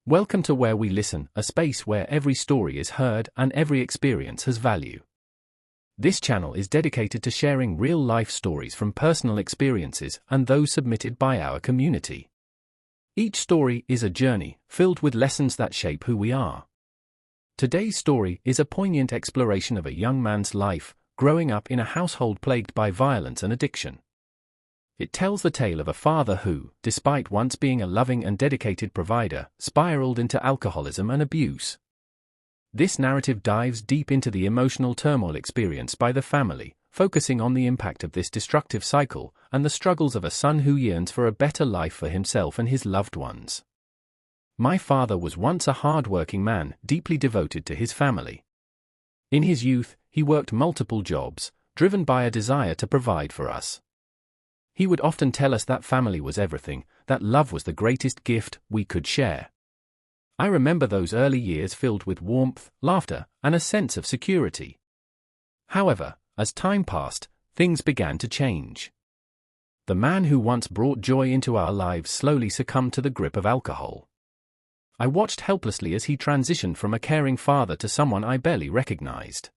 Welcome to Where We Listen, a space where every story is heard and every experience has value. This channel is dedicated to sharing real-life stories from personal experiences and those submitted by our community. Each story is a journey, filled with lessons that shape who we are. Today's story is a poignant exploration of a young man's life, growing up in a household plagued by violence and addiction. It tells the tale of a father who, despite once being a loving and dedicated provider, spiraled into alcoholism and abuse. This narrative dives deep into the emotional turmoil experienced by the family, focusing on the impact of this destructive cycle and the struggles of a son who yearns for a better life for himself and his loved ones. My father was once a hardworking man, deeply devoted to his family. In his youth, he worked multiple jobs, driven by a desire to provide for us. He would often tell us that family was everything, that love was the greatest gift we could share. I remember those early years filled with warmth, laughter, and a sense of security. However, as time passed, things began to change. The man who once brought joy into our lives slowly succumbed to the grip of alcohol. I watched helplessly as he transitioned from a caring father to someone I barely recognized.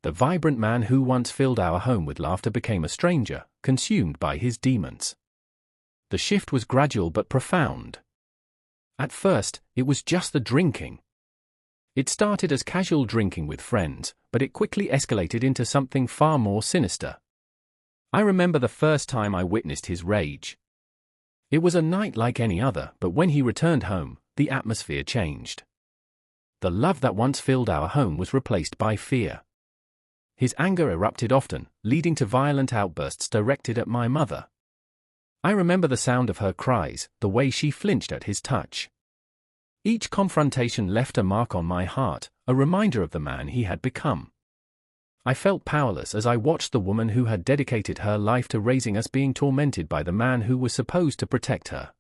The vibrant man who once filled our home with laughter became a stranger, consumed by his demons. The shift was gradual but profound. At first, it was just the drinking. It started as casual drinking with friends, but it quickly escalated into something far more sinister. I remember the first time I witnessed his rage. It was a night like any other, but when he returned home, the atmosphere changed. The love that once filled our home was replaced by fear. His anger erupted often, leading to violent outbursts directed at my mother. I remember the sound of her cries, the way she flinched at his touch. Each confrontation left a mark on my heart, a reminder of the man he had become. I felt powerless as I watched the woman who had dedicated her life to raising us being tormented by the man who was supposed to protect her.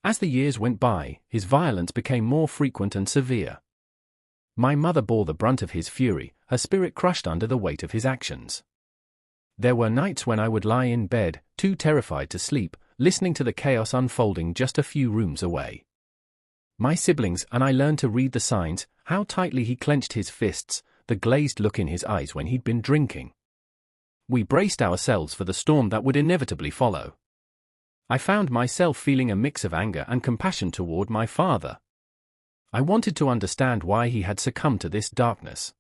As the years went by, his violence became more frequent and severe. My mother bore the brunt of his fury, her spirit crushed under the weight of his actions. There were nights when I would lie in bed, too terrified to sleep, listening to the chaos unfolding just a few rooms away. My siblings and I learned to read the signs, how tightly he clenched his fists, the glazed look in his eyes when he'd been drinking. We braced ourselves for the storm that would inevitably follow. I found myself feeling a mix of anger and compassion toward my father. I wanted to understand why he had succumbed to this darkness.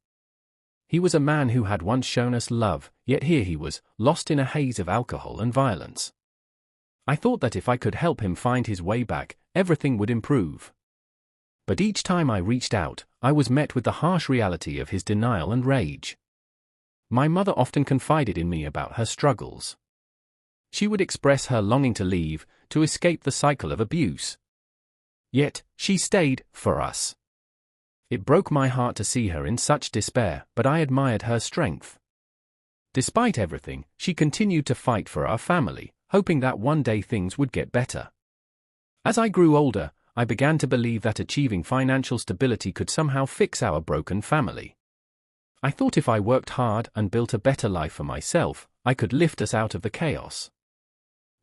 He was a man who had once shown us love, yet here he was, lost in a haze of alcohol and violence. I thought that if I could help him find his way back, everything would improve. But each time I reached out, I was met with the harsh reality of his denial and rage. My mother often confided in me about her struggles. She would express her longing to leave, to escape the cycle of abuse. Yet, she stayed, for us. It broke my heart to see her in such despair, but I admired her strength. Despite everything, she continued to fight for our family, hoping that one day things would get better. As I grew older, I began to believe that achieving financial stability could somehow fix our broken family. I thought if I worked hard and built a better life for myself, I could lift us out of the chaos.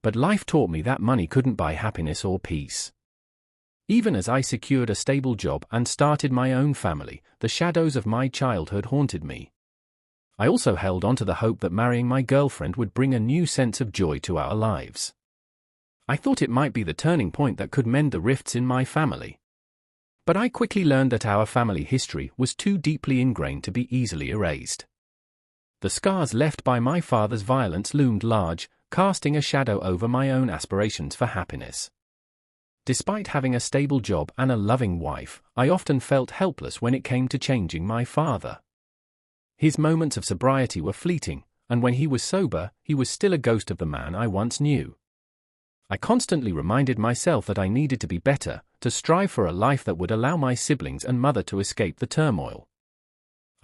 But life taught me that money couldn't buy happiness or peace. Even as I secured a stable job and started my own family, the shadows of my childhood haunted me. I also held on to the hope that marrying my girlfriend would bring a new sense of joy to our lives. I thought it might be the turning point that could mend the rifts in my family. But I quickly learned that our family history was too deeply ingrained to be easily erased. The scars left by my father's violence loomed large, casting a shadow over my own aspirations for happiness. Despite having a stable job and a loving wife, I often felt helpless when it came to changing my father. His moments of sobriety were fleeting, and when he was sober, he was still a ghost of the man I once knew. I constantly reminded myself that I needed to be better, to strive for a life that would allow my siblings and mother to escape the turmoil.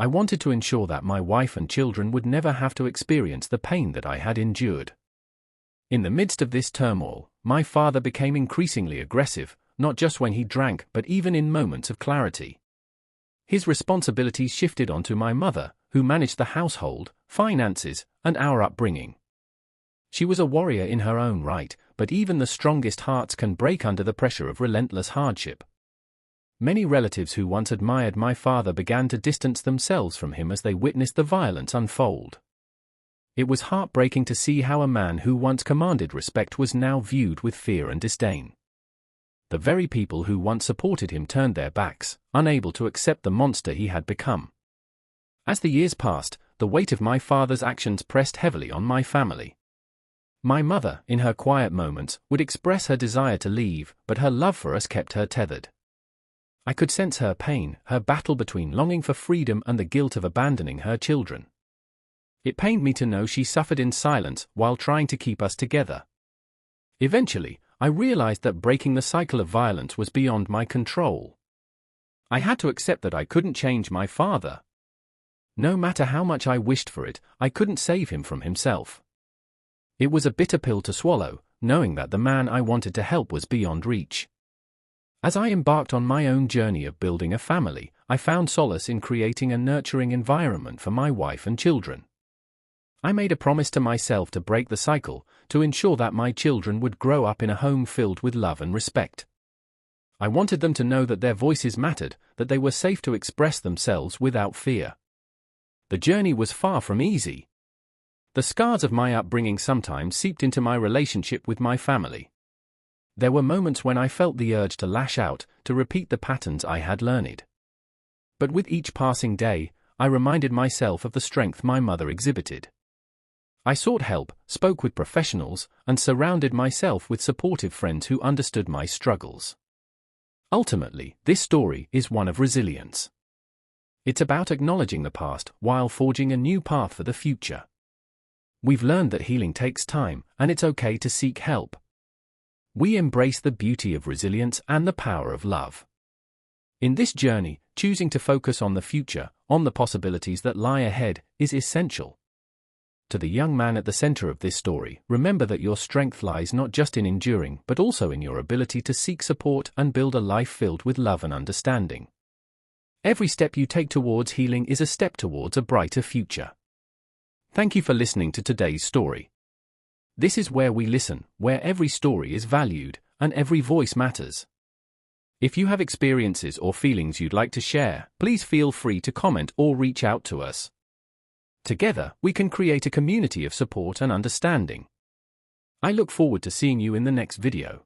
I wanted to ensure that my wife and children would never have to experience the pain that I had endured. In the midst of this turmoil, my father became increasingly aggressive, not just when he drank but even in moments of clarity. His responsibilities shifted onto my mother, who managed the household, finances, and our upbringing. She was a warrior in her own right, but even the strongest hearts can break under the pressure of relentless hardship. Many relatives who once admired my father began to distance themselves from him as they witnessed the violence unfold. It was heartbreaking to see how a man who once commanded respect was now viewed with fear and disdain. The very people who once supported him turned their backs, unable to accept the monster he had become. As the years passed, the weight of my father's actions pressed heavily on my family. My mother, in her quiet moments, would express her desire to leave, but her love for us kept her tethered. I could sense her pain, her battle between longing for freedom and the guilt of abandoning her children. It pained me to know she suffered in silence while trying to keep us together. Eventually, I realized that breaking the cycle of violence was beyond my control. I had to accept that I couldn't change my father. No matter how much I wished for it, I couldn't save him from himself. It was a bitter pill to swallow, knowing that the man I wanted to help was beyond reach. As I embarked on my own journey of building a family, I found solace in creating a nurturing environment for my wife and children. I made a promise to myself to break the cycle, to ensure that my children would grow up in a home filled with love and respect. I wanted them to know that their voices mattered, that they were safe to express themselves without fear. The journey was far from easy. The scars of my upbringing sometimes seeped into my relationship with my family. There were moments when I felt the urge to lash out, to repeat the patterns I had learned. But with each passing day, I reminded myself of the strength my mother exhibited. I sought help, spoke with professionals, and surrounded myself with supportive friends who understood my struggles. Ultimately, this story is one of resilience. It's about acknowledging the past while forging a new path for the future. We've learned that healing takes time, and it's okay to seek help. We embrace the beauty of resilience and the power of love. In this journey, choosing to focus on the future, on the possibilities that lie ahead, is essential. To the young man at the center of this story, remember that your strength lies not just in enduring, but also in your ability to seek support and build a life filled with love and understanding. Every step you take towards healing is a step towards a brighter future. Thank you for listening to today's story. This is where we listen, where every story is valued, and every voice matters. If you have experiences or feelings you'd like to share, please feel free to comment or reach out to us. Together, we can create a community of support and understanding. I look forward to seeing you in the next video.